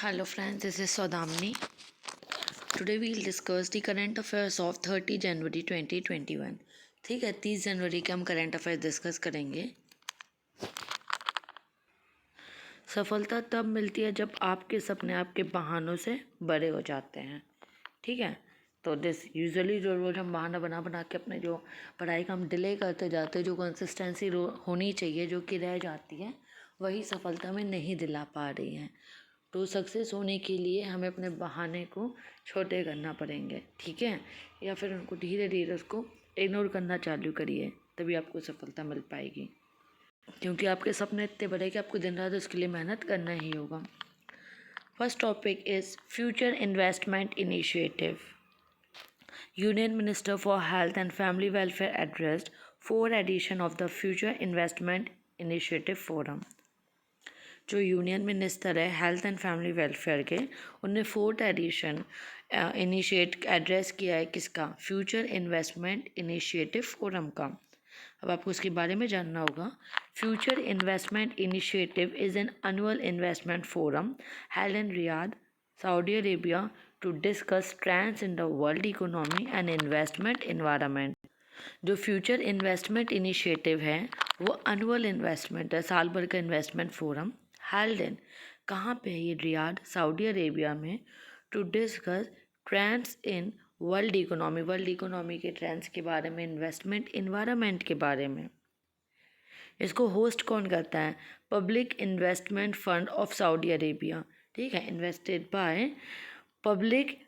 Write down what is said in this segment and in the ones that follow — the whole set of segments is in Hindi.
Hello friends, this is Saudamni. Today we'll discuss the current affairs of 30 जनवरी 2021. ठीक है, 30 जनवरी के हम करंट अफेयर्स डिस्कस करेंगे. सफलता तब मिलती है जब आपके सपने आपके बहानों से बड़े हो जाते हैं. ठीक है, तो दिस यूजुअली जो रोज़ हम बहाना बना बना के अपने जो पढ़ाई का हम डिले करते जाते हैं, जो कंसिस्टेंसी होनी चाहिए जो कि रह जाती है, वही सफलता में नहीं दिला पा रही हैं. तो सक्सेस होने के लिए हमें अपने बहाने को छोटे करना पड़ेंगे. ठीक है, या फिर उनको धीरे धीरे उसको इग्नोर करना चालू करिए, तभी आपको सफलता मिल पाएगी. क्योंकि आपके सपने इतने बड़े कि आपको दिन रात उसके लिए मेहनत करना ही होगा. First topic is future investment initiative. Union Minister for Health and Family Welfare addressed 4th edition of the Future Investment Initiative Forum. जो यूनियन मिनिस्टर है हेल्थ एंड फैमिली वेलफेयर के, उनने 4th एडिशन इनिशिएट एड्रेस किया है किसका, फ्यूचर इन्वेस्टमेंट इनिशिएटिव फोरम का. अब आपको इसके बारे में जानना होगा. Future investment initiative is an annual investment forum held in Riyadh, Saudi Arabia to discuss trends in the world economy and investment environment. जो फ्यूचर इन्वेस्टमेंट इनिशिएटिव है वो एनुअल इन्वेस्टमेंट है, साल भर का इन्वेस्टमेंट फोरम. हेल्ड इन कहाँ पे है ये, रियाद सऊदी अरेबिया में. To discuss trends in world economy के ट्रेंड्स के बारे में, इन्वेस्टमेंट इन्वायरमेंट के बारे में. इसको होस्ट कौन करता है, public investment fund of Saudi Arabia. ठीक है, invested by public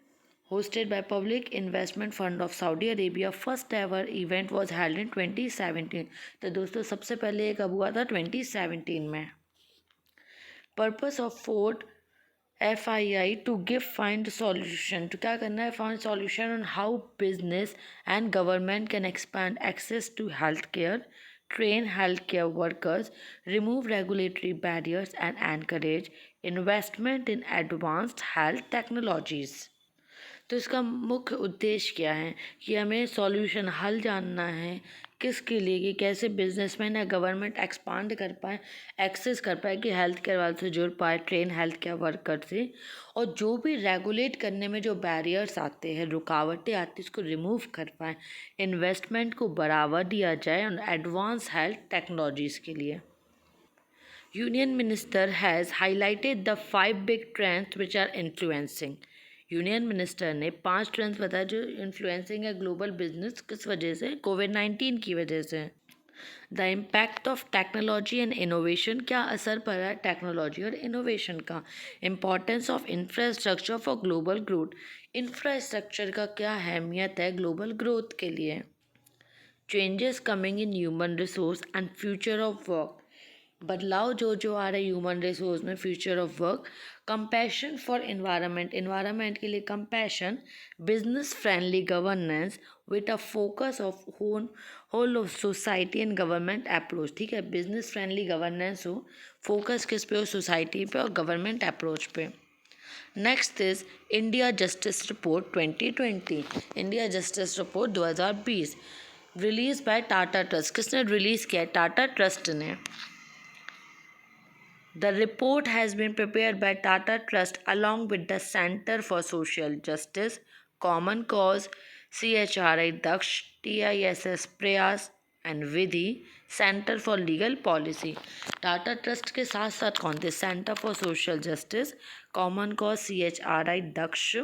hosted by Public Investment Fund of Saudi Arabia. First ever event was held in 2017. तो दोस्तों सबसे पहले ये कब हुआ था, 2017 में. Purpose of fourth FII to give find solution. तो क्या करना है, find solution on how business and government can expand access to healthcare, train healthcare workers, remove regulatory barriers and encourage investment in advanced health technologies. तो इसका मुख्य उद्देश्य क्या है कि हमें सॉल्यूशन हल जानना है किसके लिए, कि कैसे बिजनेसमैन या गवर्नमेंट एक्सपांड कर पाए, एक्सेस कर पाए, कि हेल्थ केयर वाले से जुड़ पाए, ट्रेन हेल्थ केयर वर्कर से, और जो भी रेगुलेट करने में जो बैरियर्स आते हैं, रुकावटें आती हैं, उसको रिमूव कर पाए, इन्वेस्टमेंट को बढ़ावा दिया जाए और एडवांस हेल्थ टेक्नोलॉजीज़ के लिए. Union minister has highlighted the 5 big trends which are influencing. Union minister ने 5 ट्रेंड्स बताए जो इन्फ्लुएंसिंग है ग्लोबल बिजनेस. किस वजह से, कोविड-19 की वजह से. The impact of technology and innovation, क्या असर पड़ा है टेक्नोलॉजी और इनोवेशन का. Importance of infrastructure for global growth, infrastructure का क्या अहमियत है ग्लोबल ग्रोथ के लिए. Changes coming in human resource and future of work, बदलाव जो आ रहे हैं ह्यूमन रिसोर्स में, future of work. Compassion for environment के लिए compassion. Business friendly governance with a focus of whole of society and government approach. ठीक है, बिजनेस फ्रेंडली गवर्नेंस हो, फोकस किस पे हो, सोसाइटी पे और गवर्नमेंट अप्रोच पे. Next is India justice report 2020. India justice report 2020 release by Tata trust. किसने रिलीज़ किया है, टाटा ट्रस्ट ने. The report has been prepared by Tata Trust along with the Center for Social Justice, Common Cause, CHRI Daksh, TISS Prayas and Vidhi, centre for legal policy. Tata trust के साथ साथ कौन थे, centre for social justice, common cause, CHRI Daksh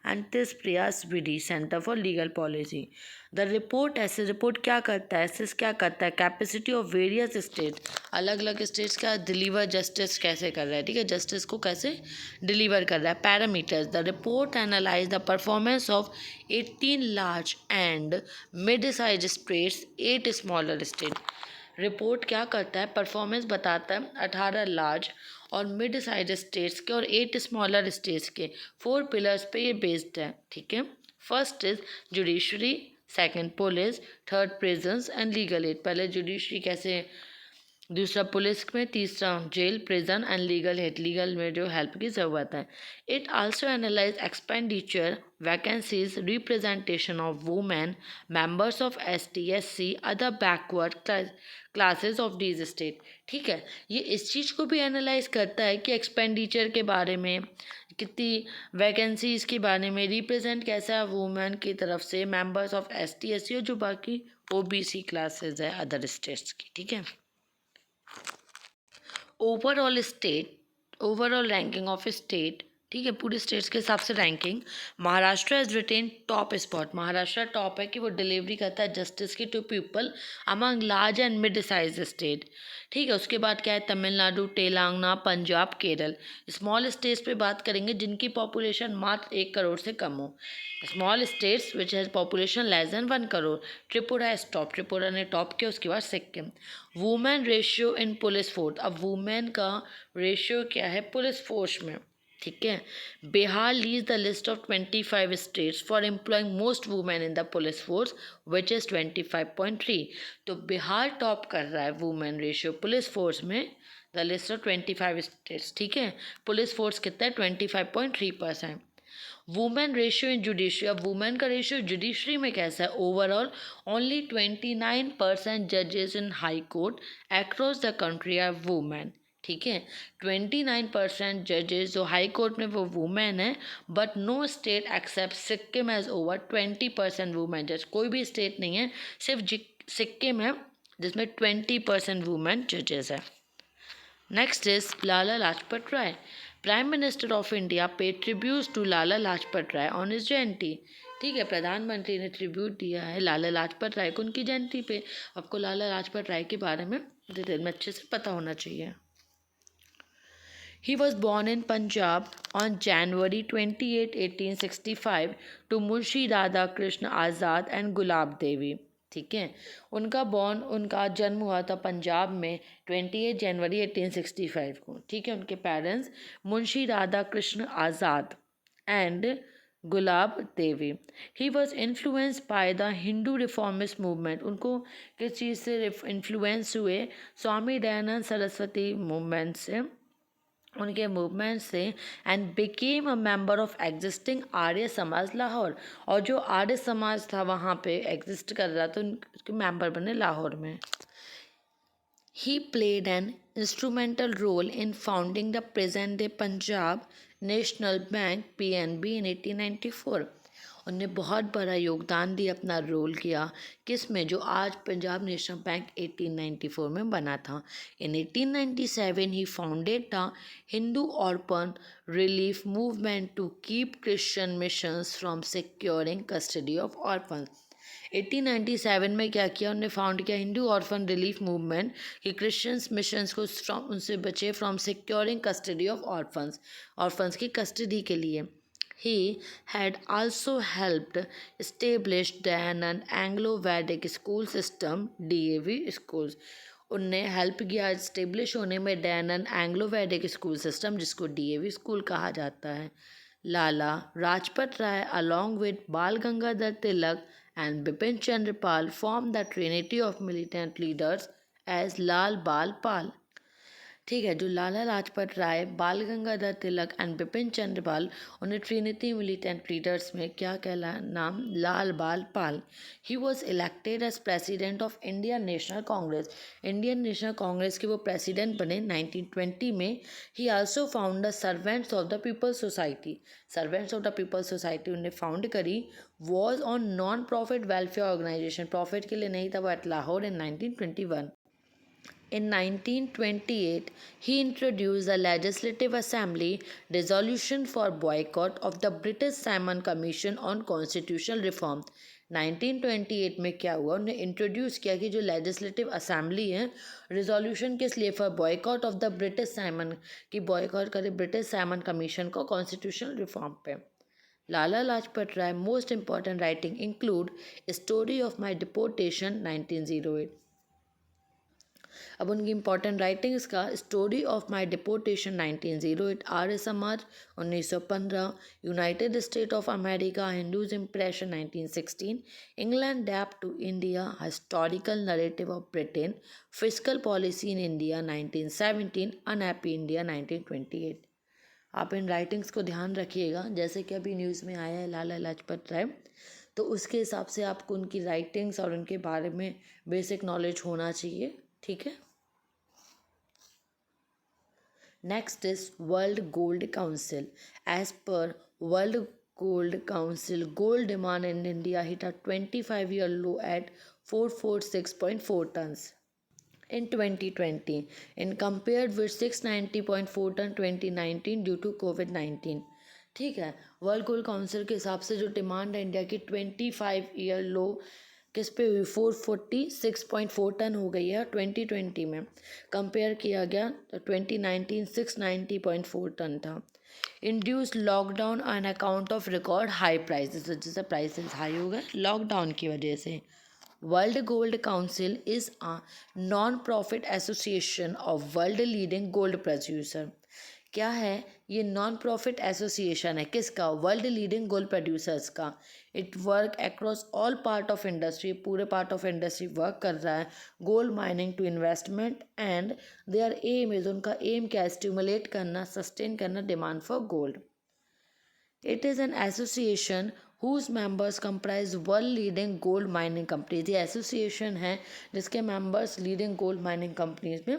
and TISS Prayas Vidhi, centre for legal policy. The report, ऐसे रिपोर्ट क्या करता है, एसेस क्या करता है, कैपेसिटी ऑफ वेरियस स्टेट, अलग अलग स्टेट्स का डिलीवर जस्टिस कैसे कर रहा है. ठीक है, जस्टिस को कैसे डिलीवर कर रहा है. Parameters, the report analyse the performance of 18 large and mid size states, 8 smaller state. Report क्या करता है, परफॉर्मेंस बताता है 18 लार्ज और मिड साइज स्टेट्स के और 8 स्मॉलर स्टेट्स के. 4 पिलर्स पे ये बेस्ड है. ठीक है, first is judiciary, second police, third prisons and legal aid. पहले जुडिशरी कैसे, दूसरा पुलिस में, तीसरा जेल, prison and legal head, legal में जो हेल्प की ज़रूरत है. It also analyse expenditure, vacancies, representation of women, members of ST SC, other backward classes of these state. ठीक है, ये इस चीज़ को भी एनालाइज करता है कि एक्सपेंडिचर के बारे में, कितनी वैकेंसीज के बारे में, रिप्रेजेंट कैसा है वुमेन की तरफ से, मेंबर्स ऑफ ST SC और जो बाकी OBC क्लासेस है अदर स्टेट्स की। ठीक है, ओवरऑल रैंकिंग ऑफ स्टेट। ठीक है, पूरे स्टेट्स के हिसाब से ranking, Maharashtra has retain top spot. Maharashtra top है कि वो डिलीवरी करता है जस्टिस की to people among large and mid size state. ठीक है, उसके बाद क्या है, तमिलनाडु, तेलंगाना, पंजाब, केरल। स्मॉल स्टेट्स पे बात करेंगे जिनकी पॉपुलेशन मात्र 1 करोड़ से कम हो। Small states which has population less than 1 crore. Tripura है टॉप, त्रिपुरा ने टॉप किया। उसके बाद सिक्किम। वुमेन रेशियो इन पुलिस फोर्स, अब वुमेन का रेशियो क्या है पुलिस फोर्स में। ठीक है, Bihar lease the list of 25 states for employing most women in the police force which is 25.3। तो बिहार टॉप कर रहा है वुमेन रेशियो पुलिस फोर्स में, द लिस्ट ऑफ 25 स्टेट्स। ठीक है, पुलिस फोर्स कितना है 25.3%। वुमेन रेशियो इन जुडिशरी, अब वुमेन का रेशियो जुडिशरी में कैसा है, ओवरऑल ओनली 29% जजेस in high court across the country are women. ठीक है, 29% जजेस जो हाई कोर्ट में वो वुमेन है, but no state except Sikkim has over 20% women जज। कोई भी स्टेट नहीं है, सिर्फ सिक्किम है जिसमें 20% वुमेन जजेस है। Next is Lala Lajpat Rai. Prime minister of India pay tribute to Lala Lajpat Rai on his Jayanti. ठीक है, प्रधानमंत्री ने ट्रिब्यूट दिया है लाला लाजपत राय को उनकी जयंती पे। आपको लाला लाजपत राय के बारे में डिटेल में अच्छे से पता होना चाहिए। He was born in Punjab on January 28, 1865 to Munshi Radha Krishna Azad and Gulab Devi। ठीक है, उनका जन्म हुआ था पंजाब में 28 जनवरी 1865 को। ठीक है, उनके parents Munshi Radha Krishna Azad and gulab Devi. He was influenced by the Hindu reformist movement. उनको किस चीज़ से इन्फ्लुएंस हुए, स्वामी दयानंद सरस्वती मूवमेंट से, उनके मूवमेंट से, and became a member of existing Arya Samaj Lahore. और जो आर्य समाज था वहाँ पे एग्जिस्ट कर रहा था, उनके मेंबर बने लाहौर में। He played an instrumental role in founding the present day Punjab National Bank PNB in 1894। उनने बहुत बड़ा योगदान दिया, अपना रोल किया किस में, जो आज पंजाब नेशनल बैंक 1894 में बना था। In 1897 he founded the Hindu orphan relief movement to keep Christian missions from securing custody of orphan. 1897 में क्या किया, उन्होंने फाउंड किया हिंदू ऑर्फन रिलीफ मूवमेंट कि क्रिश्चियंस मिशंस को उनसे बचे from securing custody of orphans की कस्टडी के लिए। He had also helped establish an Anglo-Vedic school system DAV schools। उनने हेल्प किया इस्टेब्लिश होने में Dayanand Anglo Vedic school system जिसको DAV स्कूल कहा जाता है। Lala Lajpat Rai along with Bal Gangadhar Tilak and Bipin Chandra Pal form the trinity of militant leaders as Lal Bal Pal. ठीक है, जो लाला लाजपत राय, बाल गंगाधर तिलक एंड बिपिन चंद्र पाल, उन्हें ट्रिनिटी मिलिटेंट लीडर्स में क्या कहला नाम, Lal Bal Pal. He was elected as president of Indian National Congress. Indian National Congress के वो प्रेसिडेंट बने 1920 में। He also found the servants of the people's society. Servants of the people's society उन्हें फाउंड करी। Was on non profit welfare organisation, profit के लिए नहीं था वो, at Lahore in 1921। In 1928, he introduced the Legislative Assembly resolution for boycott of the British Simon Commission on Constitutional Reform। 1928 में क्या हुआ, उन्होंने इंट्रोड्यूस किया कि जो लेजिस्लेटिव असेंबली है, रिजोल्यूशन किस लिए, for boycott of the British Simon, की बॉयकॉट करे ब्रिटिश साइमन कमीशन को कॉन्स्टिट्यूशनल रिफॉर्म पे। Lala Lajpat Rai most important writing include story of my deportation 1908। अब उनकी इंपॉर्टेंट राइटिंग्स का, story of my deportation 1908, Arya Samaj 1915, United State of America Hindus impression 1916, England debt to India historical narrative of Britain, physical policy in India 1917, unhappy India 1928। आप इन राइटिंग्स को ध्यान रखिएगा, जैसे कि अभी न्यूज़ में आया है लाला लाजपत राय, तो उसके हिसाब से आपको उनकी राइटिंग्स और उनके बारे में बेसिक नॉलेज होना चाहिए। ठीक है। Next is World Gold Council. As पर World Gold Council, gold demand in India hit a 25-year low at 446.4 tons in 2020 and compared with 690.4 ton 2019 due to COVID-19। ठीक है, वर्ल्ड गोल्ड काउंसिल के हिसाब से जो डिमांड है इंडिया की 25 ईयर लो किस पे हुई, 446.4 टन हो गई है 2020 में। कंपेयर किया गया तो 2019 690.4 टन था। Induce lockdown on account of record high prices, जैसे प्राइसेस हाई हो गए लॉकडाउन की वजह से। World Gold Council is a non profit association of world leading gold producer. क्या है ये? नॉन प्रॉफिट एसोसिएशन है किसका? वर्ल्ड लीडिंग गोल्ड प्रोड्यूसर्स का। It work across all part of industry, पूरे पार्ट ऑफ इंडस्ट्री वर्क कर रहा है gold mining to investment and their aim is, उनका एम क्या है? स्टिमुलेट करना, सस्टेन करना demand for gold. It is an association whose members comprise world leading gold mining companies। ये एसोसिएशन है जिसके members leading gold mining companies में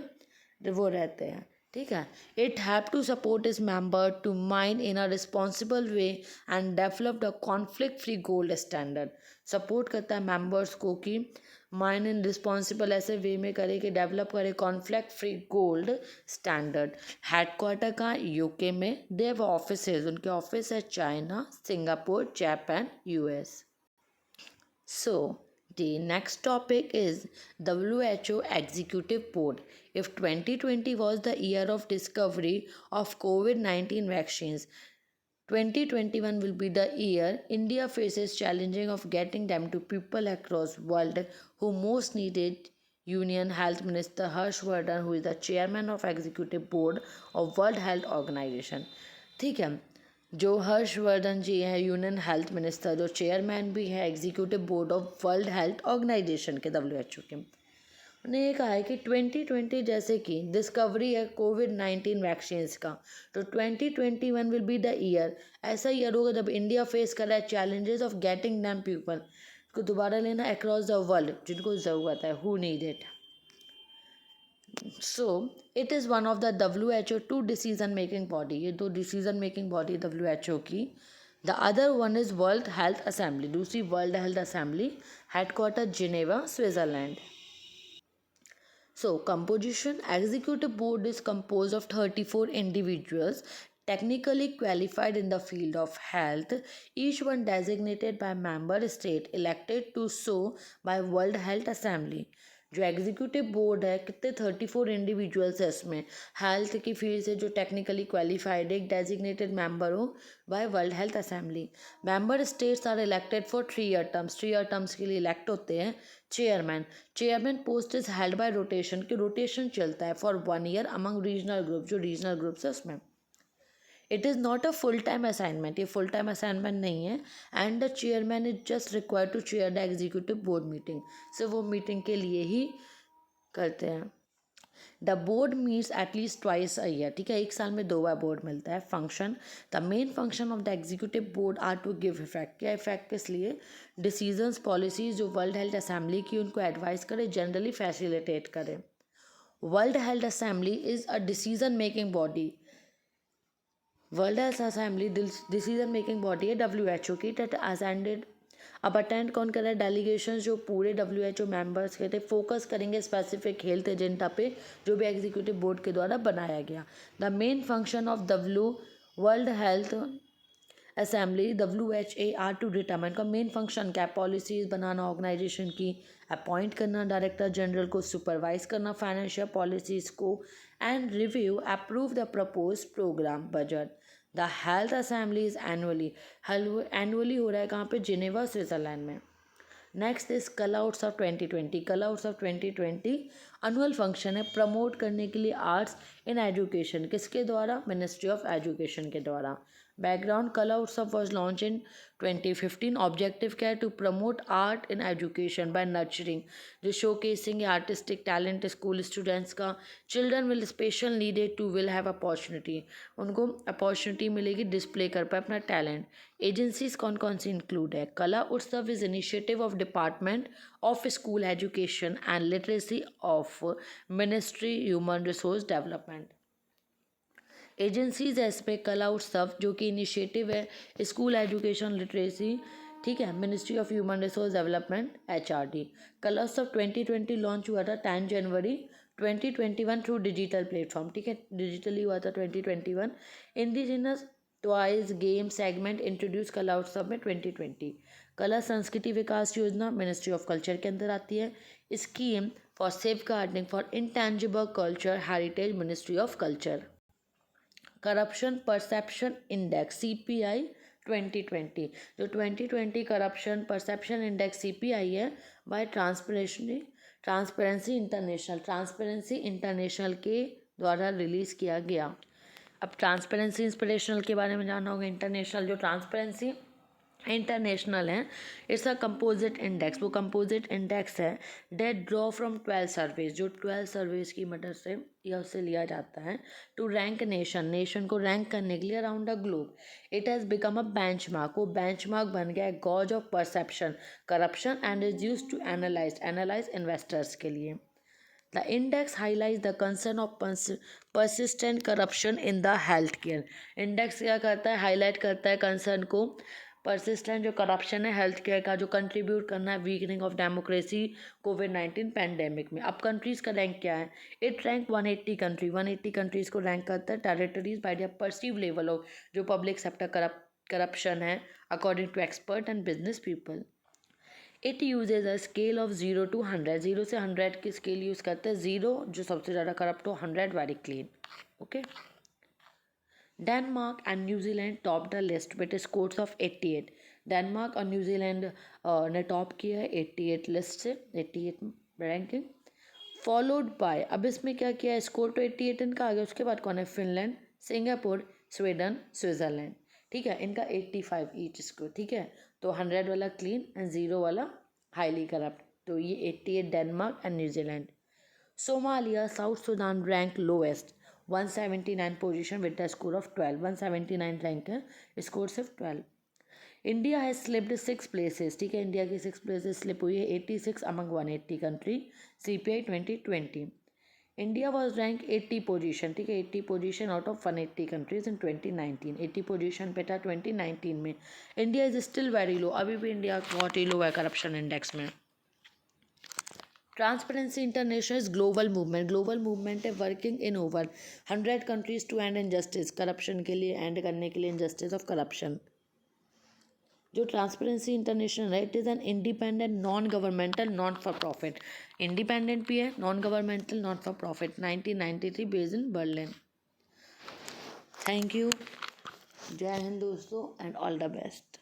वो रहते हैं। ठीक है। It have to support is member to mine in a responsible way and develop the conflict free gold standard. Support करता है मेंबर्स को कि माइन इन रिस्पॉन्सिबल ऐसे वे में करे कि डेवलप करे conflict free gold standard. Headquarter का यूके में, देव ऑफिसेज, उनके ऑफिस है China, Singapore, Japan, US. So, the next topic is WHO Executive Board. If 2020 was the year of discovery of COVID-19 vaccines, 2021 will be the year India faces challenging of getting them to people across world who most needed. Union Health Minister Harshvardhan, who is the chairman of Executive Board of World Health Organization। ठीक है, जो हर्षवर्धन जी हैं यूनियन हेल्थ मिनिस्टर, जो चेयरमैन भी है executive board of World Health Organization के, WHO के, उन्होंने ये कहा है कि 2020 जैसे कि डिस्कवरी है COVID-19 वैक्सीन्स का, तो 2021 विल बी द ईयर, ऐसा ईयर होगा जब इंडिया फेस कर रहा है challenges of getting them people को दोबारा लेना अक्रॉस द वर्ल्ड, जिनको ज़रूरत है, who need it. So it is one of the WHO two decision making body, ये दो डिसीजन मेकिंग बॉडी WHO की। The other one is world health assembly, दूसरी world health assembly, headquarter Geneva, Switzerland. So, composition: executive board is composed of 34 individuals technically qualified in the field of health, each one designated by member state elected to so by World Health Assembly। जो एग्जीक्यूटिव बोर्ड है, कितने 34 इंडिविजुअल्स है इसमें, हेल्थ की फील्ड से जो टेक्निकली क्वालिफाइड, एक डेजिग्नेटेड मेंबर हो by World health Assembly. Member states are elected for 3 year terms, 3 year terms के लिए इलेक्ट होते हैं। Chairman, chairman post is held by rotation, कि रोटेशन चलता है for 1 year among regional group, जो रीजनल ग्रुप्स है उसमें। It is not a full time assignment, ये फुल टाइम असाइनमेंट नहीं है। And the chairman is just required to chair the executive board meeting, सिर्फ वो मीटिंग के लिए ही करते हैं। The board meets at least twice a year, ठीक है, 1 साल में 2 बार बोर्ड मिलता है। Function: the main function of the executive board are to give effect, क्या इफेक्ट किस लिए? डिसीजंस, पॉलिसीज जो वर्ल्ड हेल्थ असेंबली की उनको एडवाइस करे, जनरली फैसिलिटेट करे। World health assembly is a decision making body, World health Assembly decision making body है WHO की। दैट असेंडेड, अब अटेंड कौन कर रहा है? डेलीगेशन जो पूरे WHO मेंबर्स के थे, फोकस करेंगे स्पेसिफिक हेल्थ एजेंडा पे जो भी एग्जीक्यूटिव बोर्ड के द्वारा बनाया गया। The main function of World health Assembly WHA to determine, का मेन फंक्शन क्या है? पॉलिसीज बनाना ऑर्गेनाइजेशन की, अपॉइंट करना डायरेक्टर जनरल को, सुपरवाइज करना फाइनेंशियल पॉलिसीज को, and review approve the propose programme budget. The health assembly is annually हो रहा है कहाँ पे? जिनेवा, स्विट्जरलैंड में। Next is Kala Utsav 2020। कला उत्सव 2020 अनुअल फंक्शन है प्रमोट करने के लिए आर्ट्स इन एजुकेशन, किसके द्वारा? मिनिस्ट्री ऑफ एजुकेशन के द्वारा। बैकग्राउंड: कला उत्सव वॉज लॉन्च इन 2015। ऑब्जेक्टिव क्या है? To promote art in education by nurturing, जो showcasing artistic talent school students का। Children will special needed to will have opportunity, उनको अपॉर्चुनिटी मिलेगी डिस्प्ले कर पाए अपना टैलेंट। एजेंसीज कौन कौन सी इंक्लूड है? कला उत्सव is initiative of department of school education and literacy of ministry human resource development. Agencies S पे कला उत्सव जो कि इनिशिएटिव है स्कूल एजुकेशन लिटरेसी, ठीक है, ministry of human resource development HRD। कला उत्सव 2020 लॉन्च हुआ था 10 जनवरी 2021 थ्रू डिजिटल प्लेटफॉर्म, ठीक है, डिजिटली हुआ था 2021। Indigenous toys game segment introduce कला उत्सव में 2020। कला संस्कृति विकास योजना मिनिस्ट्री ऑफ कल्चर के अंदर आती है। Scheme for safe gardening for intangible culture heritage ministry of culture. Corruption perception index CPI 2020, जो 2020 करप्शन परसेप्शन इंडेक्स CPI है बाय ट्रांसपेरेंसी इंटरनेशनल के द्वारा रिलीज़ किया गया। अब ट्रांसपेरेंसी इंस्पिरेशनल के बारे में जानना होगा। इंटरनेशनल जो ट्रांसपेरेंसी इंटरनेशनल है, इट्स अ कंपोजिट इंडेक्स, वो कंपोजिट इंडेक्स है डेट ड्रॉ फ्रॉम 12 सर्वेज, जो 12 सर्वेज की मदद से या उससे लिया जाता है टू रैंक नेशन को रैंक करने के लिए around the globe. It has become a benchmark, वो बेंचमार्क बन गया है gauge of perception corruption and is use to analyse investors के लिए। The index highlights the concern of persistent corruption in the healthcare. Index क्या करता है, हाईलाइट करता है कंसर्न को, परसिस्टेंट जो करप्शन है हेल्थ केयर का, जो कंट्रीब्यूट करना है वीकनिंग ऑफ डेमोक्रेसी कोविड-19 पैंडेमिक में। अब कंट्रीज़ का रैंक क्या है, इट रैंक 180 कंट्रीज़ को रैंक करता है territories by their perceive level of जो पब्लिक सेक्टर करप्शन है according to expert and business people. It uses a scale of 0 to 100, 0 से 100 की स्केल यूज़ करते हैं। 0 जो सबसे ज़्यादा करप्ट हो, 100 very clean. Okay, Denmark and New Zealand top the list with scores of 88। Denmark और न्यूजीलैंड ने टॉप किया है 88 लिस्ट से, 88 रैंकिंग। फॉलोड बाय, अब इसमें क्या किया है, स्कोर तो 88 इनका आ गया, उसके बाद कौन है, फिनलैंड, सिंगापुर, स्वीडन, स्विट्ज़रलैंड, ठीक है, इनका 85 ईच स्कोर, ठीक है। तो 100 वाला क्लीन एंड 0 वाला हाईली करप्ट, तो ये 88 Denmark and New Zealand. Somalia south Sudan rank lowest 179 position with the score of 12, 179 rank है, स्कोर सिर्फ 12। इंडिया हैज स्लिप्ड 6 प्लेसेस, ठीक है, इंडिया की 6 प्लेसेस स्लिप हुई है 86 among 180 country, CPI 2020। India was rank 80 position, ठीक है, 80 position out of 180 countries in 2019, 80 position पे था 2019 में। India is still very low, अभी भी इंडिया बहुत ही लो है करप्शन इंडेक्स में। Transparency international is global movement है working in over 100 countries to end injustice, corruption के लिए एंड करने के लिए इनजस्टिस ऑफ करप्शन। जो ट्रांसपेरेंसी इंटरनेशनल है, it is an independent non governmental not for profit, independent भी है, non governmental not for profit, 1993 based in Berlin. Thank you, जय हिंद दोस्तों एंड ऑल द बेस्ट।